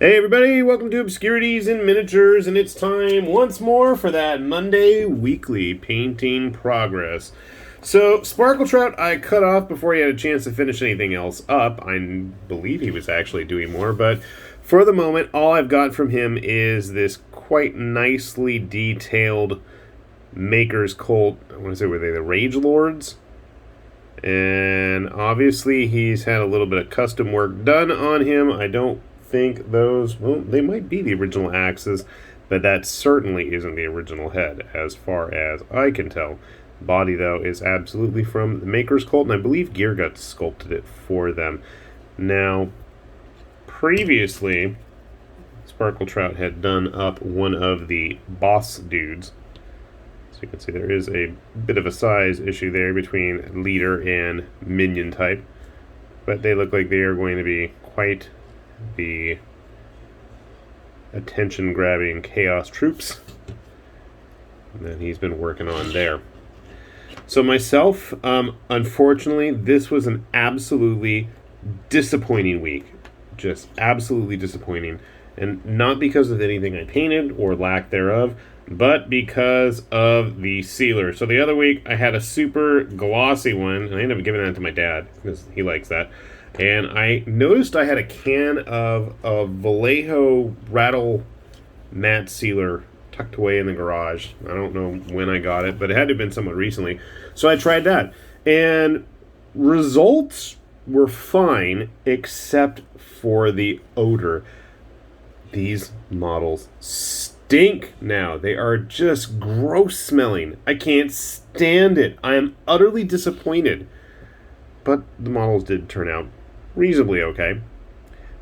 Hey everybody, welcome to Obscurities in Miniatures, and it's time once more for that Monday weekly painting progress. So, Sparkletrout I cut off before he had a chance to finish anything else up. I believe he was actually doing more, but for the moment, all I've got from him is this quite nicely detailed Maker's Cult. I want to say, were they the Rage Lords? And obviously, he's had a little bit of custom work done on him. I don't think those, well, they might be the original axes, but that certainly isn't the original head, as far as I can tell. Body, though, is absolutely from the Maker's Cult, and I believe Geargut sculpted it for them. Now, previously, Sparkletrout had done up one of the boss dudes. So you can see there is a bit of a size issue there between leader and minion type, but they look like they are going to be quite the attention-grabbing chaos troops that he's been working on there. So myself, unfortunately, this was an absolutely disappointing week. Just absolutely disappointing. And not because of anything I painted or lack thereof, but because of the sealer. So the other week, I had a super glossy one, and I ended up giving that to my dad, because he likes that. And I noticed I had a can of a Vallejo rattle matte sealer tucked away in the garage. I don't know when I got it, but it had to have been somewhat recently. So I tried that. And results were fine, except for the odor. These models stink now. They are just gross smelling. I can't stand it. I am utterly disappointed. But the models did turn out reasonably okay.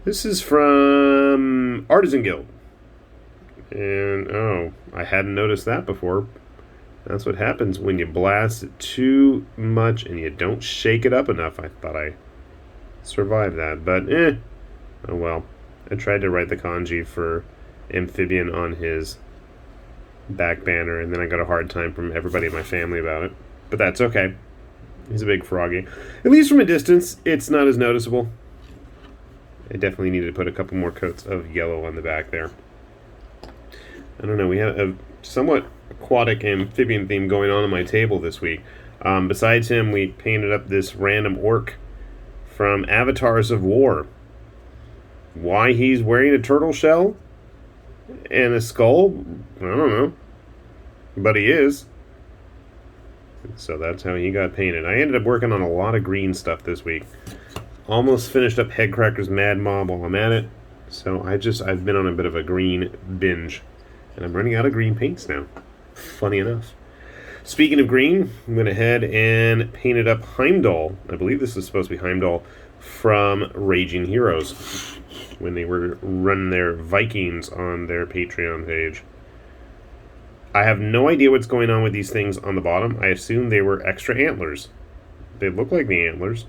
This is from Artisan Guild. And, oh, I hadn't noticed that before. That's what happens when you blast it too much and you don't shake it up enough. I thought I survived that, but oh well. I tried to write the kanji for Amphibian on his back banner, and then I got a hard time from everybody in my family about it. But that's okay. He's a big froggy. At least from a distance, it's not as noticeable. I definitely needed to put a couple more coats of yellow on the back there. I don't know, we had a somewhat aquatic amphibian theme going on my table this week. Besides him, we painted up this random orc from Avatars of War. Why he's wearing a turtle shell and a skull, I don't know. But he is. So that's how he got painted. I ended up working on a lot of green stuff this week. Almost finished up Headcracker's Mad Mob while I'm at it. So I've been on a bit of a green binge. And I'm running out of green paints now. Funny enough. Speaking of green, I'm going to head and painted up Heimdall. I believe this is supposed to be Heimdall from Raging Heroes, when they were running their Vikings on their Patreon page. I have no idea what's going on with these things on the bottom. I assume they were extra antlers. They look like the antlers.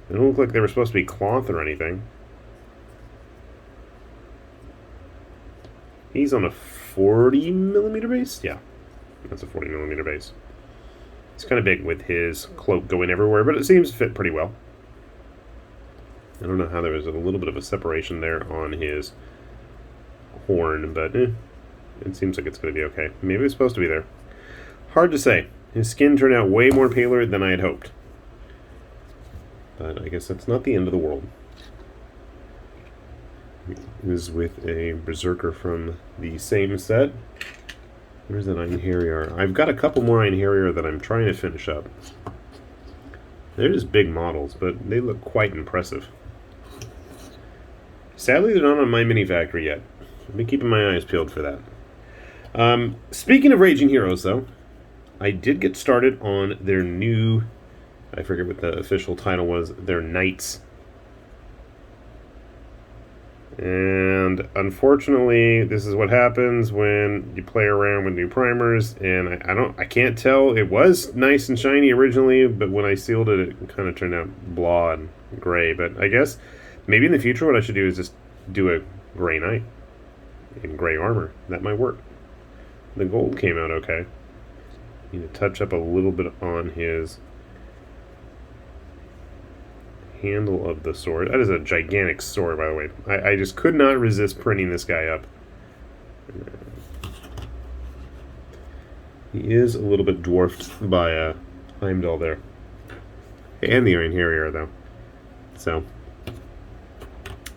They don't look like they were supposed to be cloth or anything. He's on a 40mm base? Yeah, that's a 40mm base. It's kind of big with his cloak going everywhere, but it seems to fit pretty well. I don't know how there was a little bit of a separation there on his horn, but it seems like it's going to be okay. Maybe it's supposed to be there. Hard to say. His skin turned out way more paler than I had hoped. But I guess that's not the end of the world. He is with a Berserker from the same set. Where's that Einherjar? I've got a couple more Einherjar that I'm trying to finish up. They're just big models, but they look quite impressive. Sadly, they're not on my mini factory yet. I've been keeping my eyes peeled for that. Speaking of Raging Heroes, though, I did get started on their new, I forget what the official title was, their Knights. And unfortunately, this is what happens when you play around with new primers, and I can't tell. It was nice and shiny originally, but when I sealed it, it kind of turned out blah and gray. But I guess maybe in the future what I should do is just do a gray knight in gray armor. That might work. The gold came out okay. Need to touch up a little bit on his handle of the sword. That is a gigantic sword, by the way. I just could not resist printing this guy up. He is a little bit dwarfed by Heimdall there. And the Iron Harrier, though. So,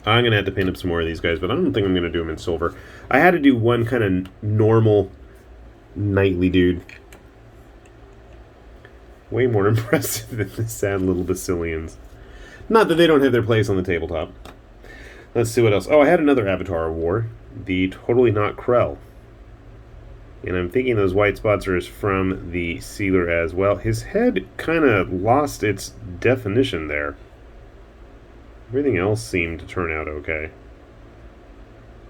I'm going to have to paint up some more of these guys, but I don't think I'm going to do them in silver. I had to do one kind of normal knightly dude. Way more impressive than the sad little Basilians. Not that they don't have their place on the tabletop. Let's see what else. Oh, I had another Avatar of War. The Totally Not Krell. And I'm thinking those white spots are from the sealer as well. His head kind of lost its definition there. Everything else seemed to turn out okay.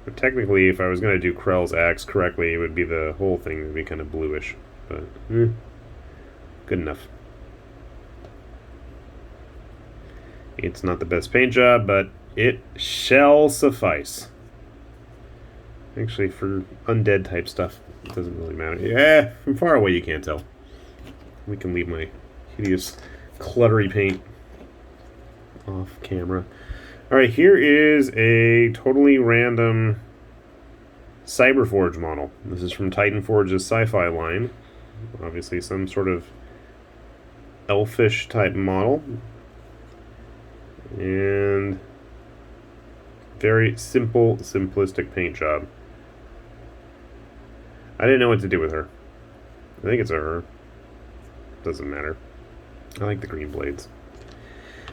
But technically, if I was going to do Krell's axe correctly, it would be the whole thing would be kind of bluish. But, good enough. It's not the best paint job, but it shall suffice. Actually, for undead type stuff, it doesn't really matter. Yeah, from far away you can't tell. We can leave my hideous cluttery paint off camera. Alright, here is a totally random Cyberforge model. This is from Titan Forge's sci-fi line. Obviously some sort of elfish type model. And very simple, simplistic paint job. I didn't know what to do with her. I think it's a her. Doesn't matter. I like the green blades.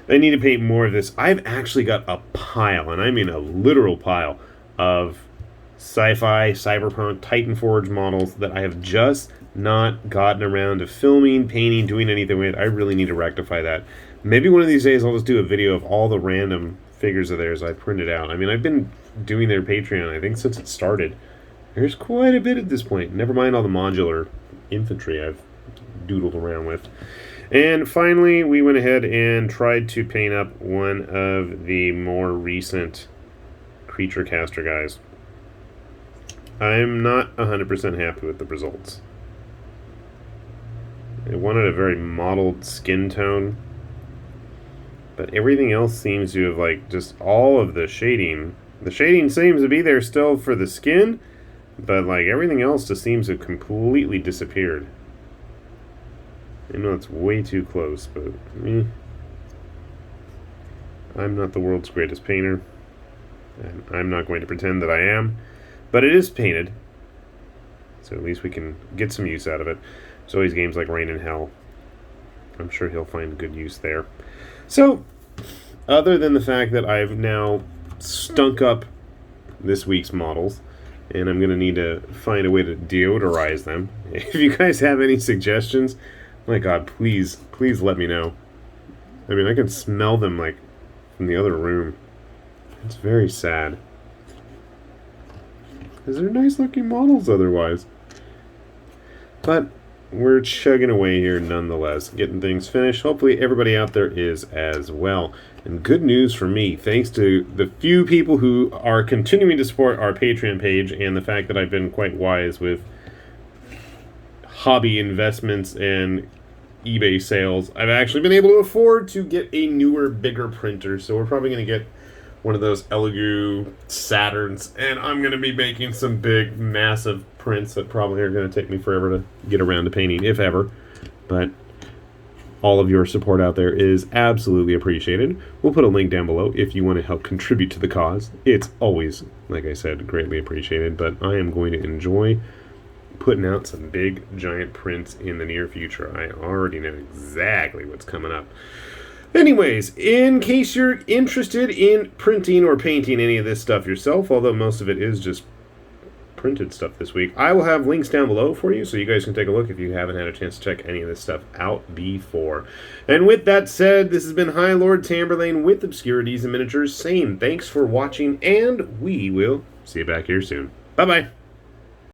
I need to paint more of this. I've actually got a pile, and I mean a literal pile, of sci-fi, cyberpunk, Titan Forge models that I have just not gotten around to filming, painting, doing anything with. I really need to rectify that. Maybe one of these days I'll just do a video of all the random figures of theirs I printed out. I mean, I've been doing their Patreon, I think, since it started. There's quite a bit at this point. Never mind all the modular infantry I've doodled around with. And finally, we went ahead and tried to paint up one of the more recent creature caster guys. I'm not 100% happy with the results. I wanted a very mottled skin tone, but everything else seems to have, like, just all of the shading. The shading seems to be there still for the skin, but, like, everything else just seems to have completely disappeared. I know it's way too close, but I'm not the world's greatest painter, and I'm not going to pretend that I am, but it is painted, so at least we can get some use out of it. There's always games like Rain and Hell. I'm sure he'll find good use there. So, other than the fact that I've now stunk up this week's models, and I'm going to need to find a way to deodorize them, if you guys have any suggestions, my God, please let me know. I mean, I can smell them, like, from the other room. It's very sad. Because they're nice-looking models otherwise. But we're chugging away here nonetheless, getting things finished. Hopefully everybody out there is as well. And good news for me, thanks to the few people who are continuing to support our Patreon page and the fact that I've been quite wise with hobby investments and eBay sales, I've actually been able to afford to get a newer, bigger printer. So we're probably going to get one of those Elegoo Saturns, and I'm going to be making some big, massive prints that probably are going to take me forever to get around to painting, if ever. But all of your support out there is absolutely appreciated. We'll put a link down below if you want to help contribute to the cause. It's always, like I said, greatly appreciated, but I am going to enjoy putting out some big, giant prints in the near future. I already know exactly what's coming up. Anyways, in case you're interested in printing or painting any of this stuff yourself, although most of it is just printed stuff this week, I will have links down below for you so you guys can take a look if you haven't had a chance to check any of this stuff out before. And with that said, this has been High Lord Tamberlane with Obscurities and Miniatures saying thanks for watching, and we will see you back here soon. Bye-bye.